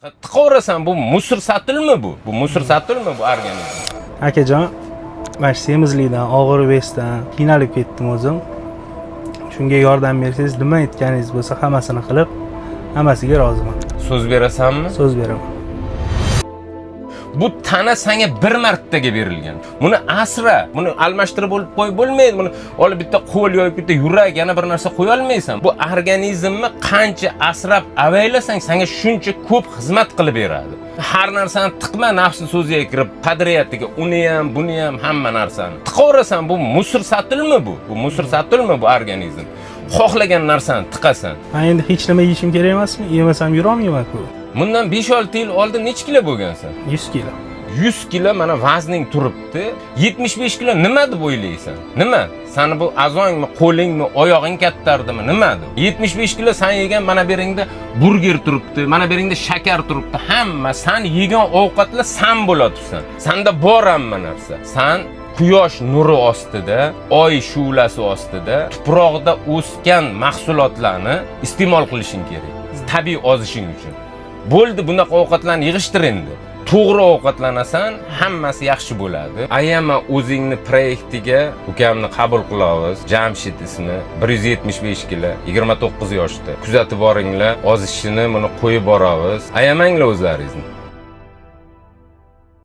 Tiqaverasan, bu musor satilmi bu? Bu musor satilmi bu organizm? Akajon, mana semizlikdan, og'ir besdan qiynalib ketdim o'zim. Shunga yordam bersangiz, nima aytganingiz bo'lsa hammasini qilib, hammasiga roziman. So'z berasanmi? So'z beraman. Bu tana senga bir martaga berilgan. Buni asra, buni almashtirib qo'yib bo'lmaydi. Buni olib bitta qo'l yoki bitta yurak, yana bir narsa qo'ya olmaysan. Bu organizmni qancha asrab avaylasang, senga shuncha ko'p xizmat qilib beradi. Har narsani tiqma nafsi so'ziga kirib, qadriyatiga, uni ham, buni ham hamma narsani. Tiqaverasan, bu musor satilmi bu? Bu musor satilmi bu organizm? Xohlagan narsani tiqasan. Men endi hech nima yeyishim kerak emasmi? Yemasam yurolmayman-ku. Bundan 5-6 yil oldin necha kilo bo'lgansan? 100 kilo. 100 kilo mana vazning turibdi. 75 kilo nima deb o'ylaysan? Nima? Sani bu azongmi, qo'lingmi, oyog'ing kattardimi? Nima deb? 75 kilo sen yegan mana beringda burger turibdi, mana beringda shakar turibdi. Hamma sen yegan ovqatlar sen bo'latursan. Senda bor hamma narsa. Sen quyosh nuri ostida, oy shu'lasi ostida tuproqda o'sgan mahsulotlarni iste'mol qilishing kerak. Tabiiy ozishing uchun. Bo'ldi, bunaqa ovqatlarni yig'ishtir endi. To'g'ri ovqatlanasan, hammasi yaxshi bo'ladi. Ayama o'zingni proyektiga ukamni qabul qilamiz. Jamshid ismi, 175 kilo, 29 yoshda. Kuzatib boringlar, ozishini buni qo'yib boramiz. Ayamanglar o'zlaringizni.